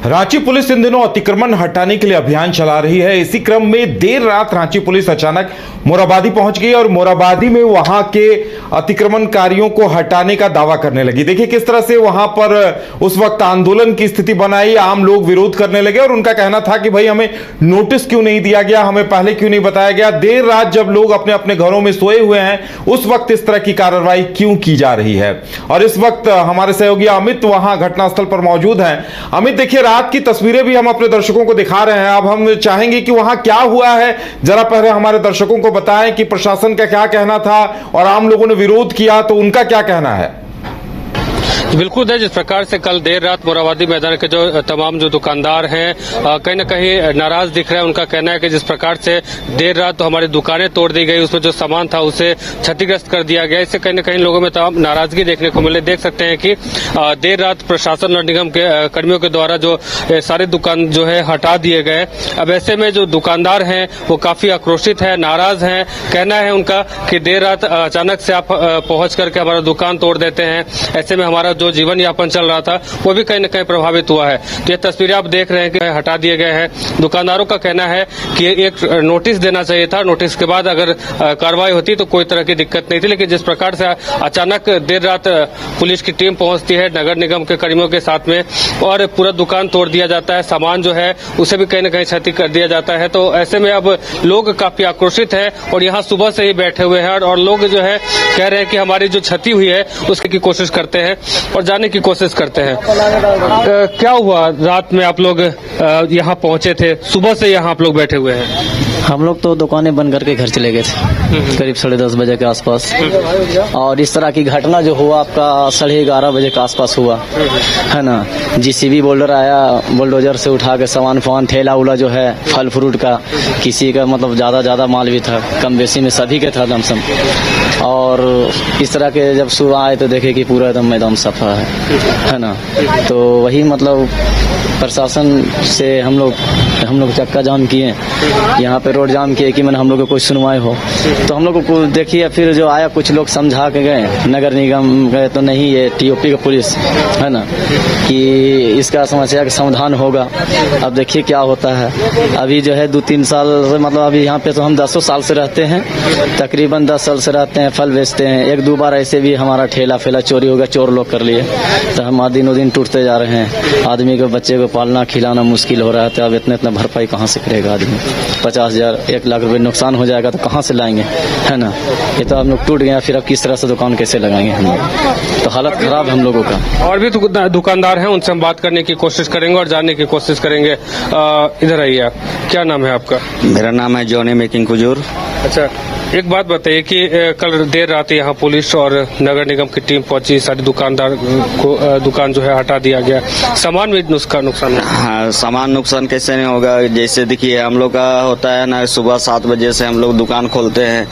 Ranchi police इन दिनों अतिक्रमण हटाने के लिए अभियान चला रही है। इसी क्रम में देर रात रांची पुलिस अचानक मोराबादी पहुंच गई और मोराबादी में वहां के अतिक्रमणकारियों को हटाने का दावा करने लगी। देखिए किस तरह से वहां पर उस वक्त आंदोलन की स्थिति बनाई, आम लोग विरोध करने लगे और उनका कहना था कि भाई हमें नोटिस क्यों नहीं दिया गया, हमें पहले क्यों नहीं बताया गया, देर रात जब लोग अपने अपने घरों में सोए हुए हैं उस वक्त इस तरह की कार्रवाई क्यों की जा रही है। और इस वक्त हमारे सहयोगी अमित वहां घटनास्थल पर मौजूद हैं। अमित, देखिए रात की तस्वीरें भी हम अपने दर्शकों को दिखा रहे हैं। अब हम चाहेंगे कि वहां क्या हुआ है, जरा पहले हमारे दर्शकों को बताएं कि प्रशासन का क्या कहना था और आम लोगों ने विरोध किया तो उनका क्या कहना है। बिल्कुल है, जिस प्रकार से कल देर रात मोराबादी मैदान के जो तमाम जो दुकानदार हैं कहीं न कहीं नाराज दिख रहे हैं। उनका कहना है कि जिस प्रकार से देर रात तो हमारी दुकानें तोड़ दी गई, उसमें जो सामान था उसे क्षतिग्रस्त कर दिया गया। इससे कहीं न कहीं लोगों में तमाम नाराजगी देखने को मिले। देख सकते हैं कि देर रात प्रशासन और निगम के कर्मियों के द्वारा जो सारे दुकान जो है हटा दिए गए। अब ऐसे में जो दुकानदार हैं वो काफी आक्रोशित है, नाराज हैं। कहना है उनका कि देर रात अचानक से आप पहुंच करके हमारा दुकान तोड़ देते हैं। ऐसे में हमारा जो जीवन यापन चल रहा था वो भी कहीं न कहीं प्रभावित हुआ है। तो ये तस्वीरें आप देख रहे हैं कि हटा दिए गए हैं। दुकानदारों का कहना है कि एक नोटिस देना चाहिए था, नोटिस के बाद अगर कार्रवाई होती तो कोई तरह की दिक्कत नहीं थी। लेकिन जिस प्रकार से अचानक देर रात पुलिस की टीम पहुंचती है नगर निगम के कर्मियों के साथ में और पूरा दुकान तोड़ दिया जाता है, सामान जो है उसे भी कहीं न कहीं क्षति कर दिया जाता है, तो ऐसे में अब लोग काफी आक्रोशित है और यहाँ सुबह से ही बैठे हुए हैं और लोग जो है कह रहे हैं कि हमारी जो क्षति हुई है उसकी कोशिश करते हैं और जाने की कोशिश करते हैं। क्या हुआ रात में आप लोग यहाँ पहुंचे थे, सुबह से यहाँ आप लोग बैठे हुए हैं? हम लोग तो दुकानें बंद करके घर चले गए थे करीब 10:30 बजे के आसपास। और इस तरह की घटना जो हुआ आपका 11:30 बजे के आसपास हुआ है ना। जीसीबी बोल्डर आया, बुलडोजर से उठा के सामान फान ठेला उला जो है फल फ्रूट का, किसी का मतलब ज्यादा माल भी था, कम बेसी में सभी के था दमसम। और इस तरह के जब सुबह आए तो देखे कि पूरा एकदम मैदान सफा है ना। तो वही मतलब प्रशासन से हम लोग चक्का जाम किए, यहाँ पे रोड जाम किए कि मैंने हम लोग को कोई सुनवाई हो। तो हम लोग को देखिए फिर जो आया कुछ लोग समझा के गए, नगर निगम गए तो नहीं, ये टीओपी का पुलिस है ना, कि इसका समस्या का समाधान होगा। अब देखिए क्या होता है। अभी जो है 2-3 साल से मतलब अभी यहाँ पे तो हम 10 साल से रहते हैं, तकरीबन 10 साल से रहते हैं, फल बेचते हैं। 1-2 बार ऐसे भी हमारा ठेला फेला चोरी हो गया, चोर लोग कर लिए, तो हम दिनों दिन टूटते जा रहे हैं। आदमी को बच्चे को पालना खिलाना मुश्किल हो रहा है। तो अब इतना भरपाई कहाँ से करेगा आदमी? 50,000 1 लाख रुपए नुकसान हो जाएगा तो कहाँ से लाएंगे, है ना। ये तो हम लोग टूट गए, फिर अब किस तरह से दुकान कैसे लगाएंगे हम लोग? तो हालत खराब हम लोगों का। और भी दुकानदार हैं, उनसे हम बात करने की कोशिश करेंगे और जानने की कोशिश करेंगे। इधर आइए आप, क्या नाम है आपका? मेरा नाम है जॉनी मेकिंग कुजूर। अच्छा, एक बात बताइए कि कल देर रात यहाँ पुलिस और नगर निगम की टीम पहुंची, सारे दुकानदार को दुकान जो है हटा दिया गया, सामान में नुकसान? हाँ, सामान नुकसान कैसे नहीं होगा। जैसे देखिए हम लोग का होता है ना, सुबह 7 बजे से हम लोग दुकान खोलते हैं।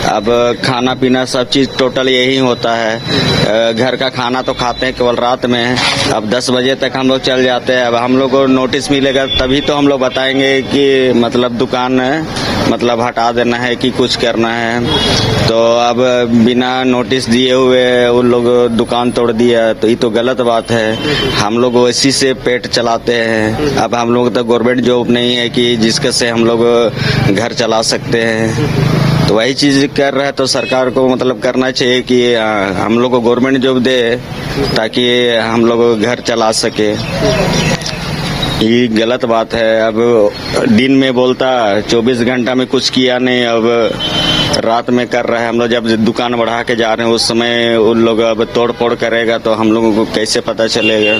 अब खाना पीना सब चीज टोटल यही होता है। घर का खाना तो खाते हैं केवल रात में। अब 10 बजे तक हम लोग चल जाते हैं। अब हम लोग को नोटिस मिलेगा तभी तो हम लोग बताएंगे कि मतलब दुकान मतलब हटा देना है कि कुछ करना है। तो अब बिना नोटिस दिए हुए उन लोग दुकान तोड़ दिया तो ये तो गलत बात है। हम लोग इसी से पेट चलाते हैं। अब हम लोग तो गवर्नमेंट जॉब नहीं है कि जिसके से हम लोग घर चला सकते हैं। तो वही चीज कर रहा है तो सरकार को मतलब करना चाहिए कि हम लोग को गवर्नमेंट जॉब दे ताकि हम लोग घर चला सके। ये गलत बात है। अब दिन में बोलता 24 घंटा में कुछ किया नहीं, अब रात में कर रहा है। हम लोग जब दुकान बढ़ा के जा रहे हैं उस समय उन लोग अब तोड़ फोड़ करेगा तो हम लोगों को कैसे पता चलेगा।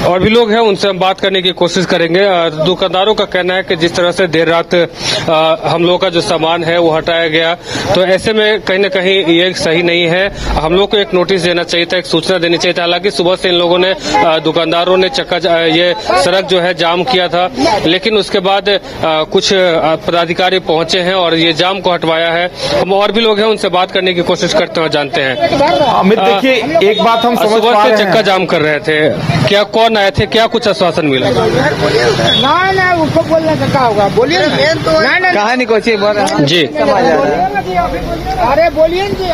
और भी लोग हैं, उनसे हम बात करने की कोशिश करेंगे। दुकानदारों का कहना है कि जिस तरह से देर रात हम लोग का जो सामान है वो हटाया गया, तो ऐसे में कहीं न कहीं ये सही नहीं है। हम लोग को एक नोटिस देना चाहिए था, एक सूचना देनी चाहिए था। हालांकि सुबह से इन लोगों ने दुकानदारों ने ये सड़क जो है जाम किया था, लेकिन उसके बाद कुछ पदाधिकारी पहुंचे हैं और ये जाम गोदाम को हटवाया है। हम और भी लोग हैं, उनसे बात करने की कोशिश करते हैं और जानते हैं। अमित देखिए, एक बात हम समझ पा सुबह से रहे चक्का हैं, जाम कर रहे थे, क्या कौन आए थे, क्या कुछ आश्वासन मिला? ना उसको बोलने का क्या होगा, बोलिए ना। कहानी को जी, अरे बोलिए जी,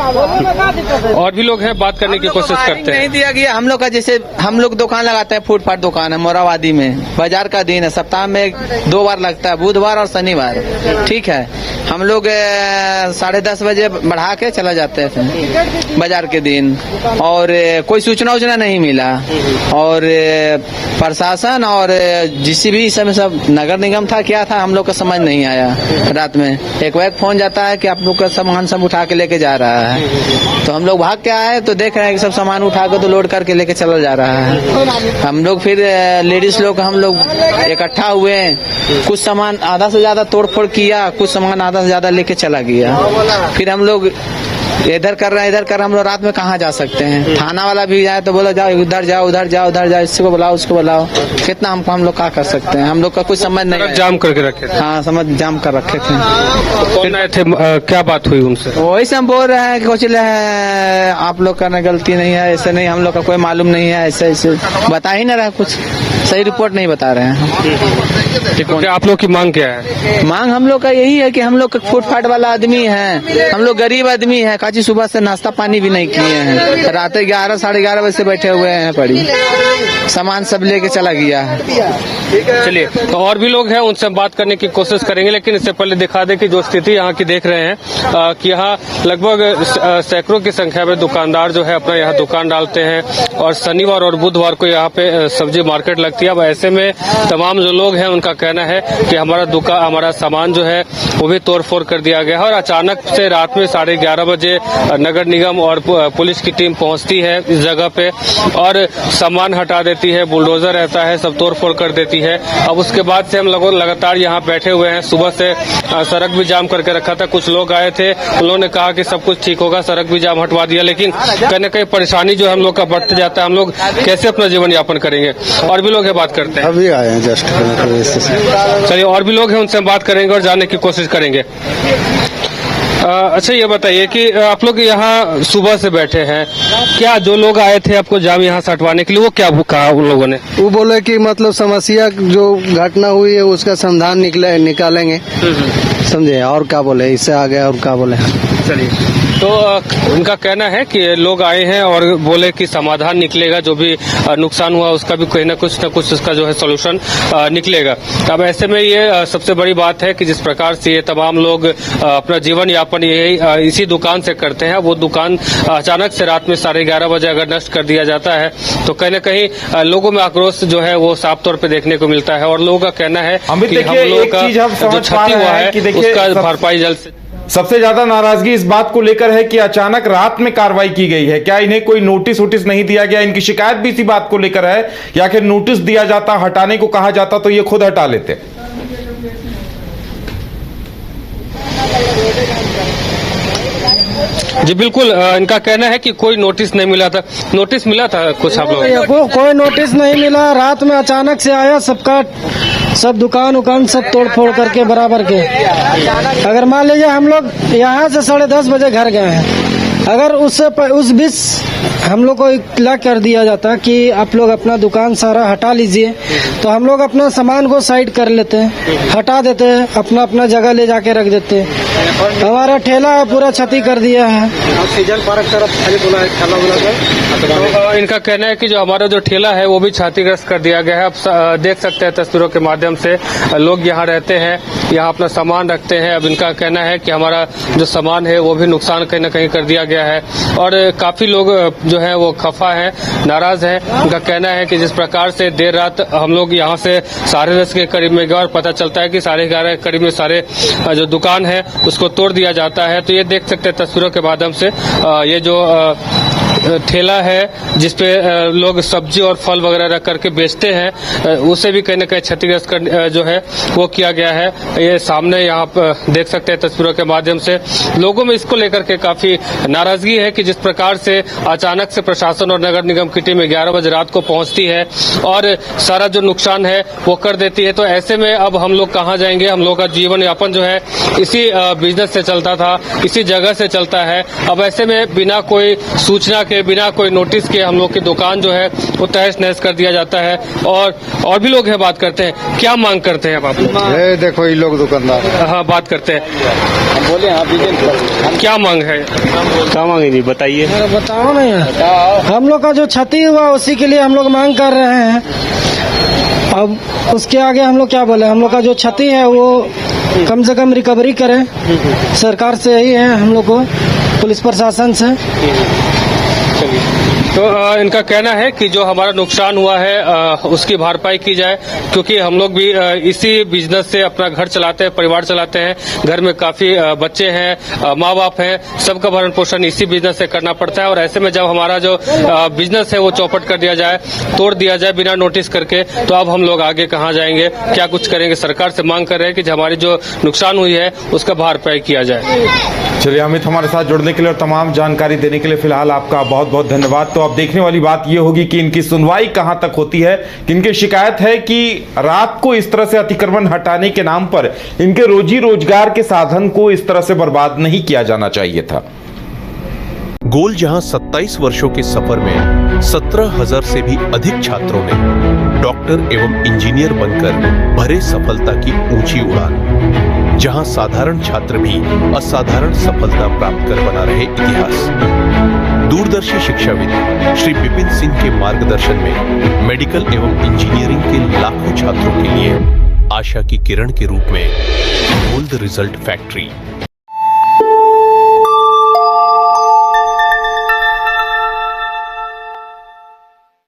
और भी लोग हैं, बात करने की कोशिश करते नहीं हैं। दिया गया। हम लोग का जैसे हम लोग दुकान लगाते हैं, फुटपाथ दुकान है मोराबादी में, बाजार का दिन है, सप्ताह में 2 बार लगता है, बुधवार और शनिवार। ठीक है, हम लोग 10:30 बजे बढ़ा के चला जाते हैं बाजार के दिन, और कोई सूचना उचना नहीं मिला। और प्रशासन और जीसीबी सब नगर निगम था, क्या था हम लोग का समझ नहीं आया। रात में एक वैक फोन जाता है कि आप लोग का सामान सब उठा के लेके जा रहा है, तो हम लोग भाग के आए तो देख रहे हैं कि सब सामान उठा के तो लोड करके लेके चला जा रहा है। हम लोग फिर लेडीज लोग हम लोग इकट्ठा हुए, कुछ सामान आधा से ज्यादा तोड़ फोड़ किया, कुछ सामान आधा से ज्यादा लेके चला गया। फिर हम लोग इधर कर रहे हैं, हम लोग रात में कहाँ जा सकते हैं। थाना वाला भी जाए तो बोला जाओ उधर जाओ, उधर जाओ, उधर जाओ, इसको बुलाओ, उसको बुलाओ। कितना हम लोग क्या कर सकते हैं, हम लोग का कुछ समझ नहीं आया। जाम करके रखे थे। हाँ, समझ जाम कर रखे थे। कौन आए थे, क्या बात हुई उनसे? वही से हम बोल रहे हैं कि कुछ आप लोग का गलती नहीं है, ऐसे नहीं, हम लोग का कोई मालूम नहीं है, ऐसे बता ही नहीं रहा, कुछ सही रिपोर्ट नहीं बता रहे हैं। तो क्या आप लोग की मांग क्या है? मांग हम लोग का यही है कि हम लोग फुटपाथ वाला आदमी है, हम लोग गरीब आदमी है, काची सुबह से नाश्ता पानी भी नहीं किए हैं, रात 11 साढ़े 11 बजे से बैठे हुए हैं पड़ी, सामान सब लेके चला गया है। चलिए, तो और भी लोग हैं, उनसे हम बात करने की कोशिश करेंगे, लेकिन इससे पहले दिखा दें कि जो स्थिति यहाँ की देख रहे हैं कि यहाँ लगभग सैकड़ों की संख्या में दुकानदार जो है अपना यहाँ दुकान डालते हैं, और शनिवार और बुधवार को यहाँ पे सब्जी मार्केट लगती है। अब ऐसे में तमाम जो लोग हैं उनका कहना है कि हमारा सामान जो है वो भी तोड़ फोड़ कर दिया गया है, और अचानक से रात में 11:30 बजे नगर निगम और पुलिस की टीम पहुंचती है इस जगह पे और सामान हटा देती है, बुलडोजर रहता है, सब तोड़ फोड़ कर देती है। अब उसके बाद से हम लोग लगातार यहाँ बैठे हुए हैं, सुबह से सड़क भी जाम करके रखा था। कुछ लोग आए थे, उन्होंने कहा कि सब कुछ ठीक होगा, सड़क भी जाम हटवा दिया, लेकिन कहीं न कहीं परेशानी जो हम लोग का बढ़ते जाता है। हम लोग कैसे अपना जीवन यापन करेंगे? और भी लोग हैं, बात करते हैं। अभी आए हैं जस्ट। चलिए, और भी लोग हैं, उनसे हम बात करेंगे और जानने की कोशिश करेंगे। अच्छा, ये बताइए कि आप लोग यहाँ सुबह से बैठे हैं, क्या जो लोग आए थे आपको जाम यहाँ से हटवाने के लिए, वो क्या कहा उन लोगों ने? वो बोले कि मतलब समस्या जो घटना हुई है उसका समाधान निकालेंगे, समझे, और क्या बोले, इससे आगे और क्या बोले। चलिए, तो उनका कहना है कि लोग आए हैं और बोले कि समाधान निकलेगा, जो भी नुकसान हुआ उसका भी कहीं ना कुछ उसका जो है सॉल्यूशन निकलेगा। अब ऐसे में ये सबसे बड़ी बात है कि जिस प्रकार से ये तमाम लोग अपना जीवन यापन यही इसी दुकान से करते हैं, वो दुकान अचानक से रात में 11:30 बजे अगर नष्ट कर दिया जाता है तो कहीं ना कहीं लोगों में आक्रोश जो है वो साफ तौर पे देखने को मिलता है। और लोगों का कहना है कि हम लोगों का जो क्षति हुआ है उसका भरपाई जल्द से। सबसे ज्यादा नाराजगी इस बात को लेकर है कि अचानक रात में कार्रवाई की गई है। क्या इन्हें कोई नोटिस नहीं दिया गया? इनकी शिकायत भी इसी बात को लेकर है, या कि नोटिस दिया जाता, हटाने को कहा जाता तो ये खुद हटा लेते। जी बिल्कुल, इनका कहना है कि कोई नोटिस नहीं मिला था। नोटिस मिला था कुछ आप लोगों को? कोई नोटिस नहीं मिला, रात में अचानक से आया, सब दुकान उकान सब तोड़ फोड़ करके बराबर के। अगर मान लीजिए हम लोग यहाँ से 10:30 बजे घर गए हैं, अगर उस बीच हम लोग को इत्तला कर दिया जाता कि आप लोग अपना दुकान सारा हटा लीजिए, तो हम लोग अपना सामान को साइड कर लेते हैं, हटा देते हैं, अपना जगह ले जाके रख देते हैं। हमारा ठेला पूरा क्षति कर दिया है। तो इनका कहना है कि जो हमारा जो ठेला है वो भी क्षतिग्रस्त कर दिया गया है। आप देख सकते हैं तस्वीरों के माध्यम से, लोग यहाँ रहते हैं, यहाँ अपना सामान रखते हैं। अब इनका कहना है कि हमारा जो सामान है वो भी नुकसान कहीं न कहीं कर दिया गया है, और काफी लोग जो है वो खफा है, नाराज है। उनका कहना है कि जिस प्रकार से देर रात हम लोग यहाँ से 10:30 के करीब में गए और पता चलता है कि 11:30 के करीब में सारे जो दुकान है उसको तोड़ दिया जाता है। तो ये देख सकते हैं तस्वीरों के माध्यम से, ये जो ठेला है जिसपे लोग सब्जी और फल वगैरह रख करके बेचते हैं, उसे भी कहीं न कहीं क्षतिग्रस्त जो है वो किया गया है। ये सामने यहाँ पर देख सकते हैं तस्वीरों के माध्यम से। लोगों में इसको लेकर के काफी नाराजगी है कि जिस प्रकार से अचानक से प्रशासन और नगर निगम की टीम 11 बजे रात को पहुंचती है और सारा जो नुकसान है वो कर देती है। तो ऐसे में अब हम लोग कहाँ जाएंगे? हम लोग का जीवन यापन जो है इसी बिजनेस से चलता था, इसी जगह से चलता है। अब ऐसे में बिना कोई सूचना के, बिना कोई नोटिस के हम लोग की दुकान जो है वो तहस नहस कर दिया जाता है। और भी लोग हैं, बात करते हैं। क्या मांग करते हैं आप? ये देखो ये लोग दुकानदार हाँ, बात करते हैं। बोले आप क्या मांग है? क्या मांगे बताइए। बताओ ना यार, हम लोग का जो क्षति हुआ उसी के लिए हम लोग मांग कर रहे हैं। अब उसके आगे हम लोग क्या बोले? हम लोग का जो क्षति है वो कम से कम रिकवरी करें, सरकार से यही है हम लोग को, पुलिस प्रशासन से। तो इनका कहना है कि जो हमारा नुकसान हुआ है उसकी भरपाई की जाए, क्योंकि हम लोग भी इसी बिजनेस से अपना घर चलाते हैं, परिवार चलाते हैं। घर में काफी बच्चे हैं, माँ बाप हैं, सबका भरण पोषण इसी बिजनेस से करना पड़ता है। और ऐसे में जब हमारा जो बिजनेस है वो चौपट कर दिया जाए, तोड़ दिया जाए बिना नोटिस करके, तो अब हम लोग आगे कहाँ जाएंगे, क्या कुछ करेंगे? सरकार से मांग कर रहे हैं कि हमारी जो नुकसान हुई है उसका भरपाई किया जाए। चलिए अमित, हमारे साथ जुड़ने के लिए और तमाम जानकारी देने के लिए फिलहाल आपका बहुत बहुत धन्यवाद। तो अब देखने वाली बात यह होगी कि इनकी सुनवाई कहां तक होती है। इनकी शिकायत है कि रात को इस तरह से अतिक्रमण हटाने के नाम पर इनके रोजी रोजगार के साधन को इस तरह से बर्बाद नहीं किया जाना चाहिए था। गोल जहां 27 वर्षों के सफर में 17,000 से भी अधिक छात्रों ने डॉक्टर एवं इंजीनियर बनकर भरे सफलता की ऊंची उड़ान, जहां साधारण छात्र भी असाधारण सफलता प्राप्त कर बना रहे इतिहास। दूरदर्शी शिक्षाविद श्री विपिन सिंह के मार्गदर्शन में मेडिकल एवं इंजीनियरिंग के लाखों छात्रों के लिए आशा की किरण के रूप में गोल्ड रिजल्ट फैक्ट्री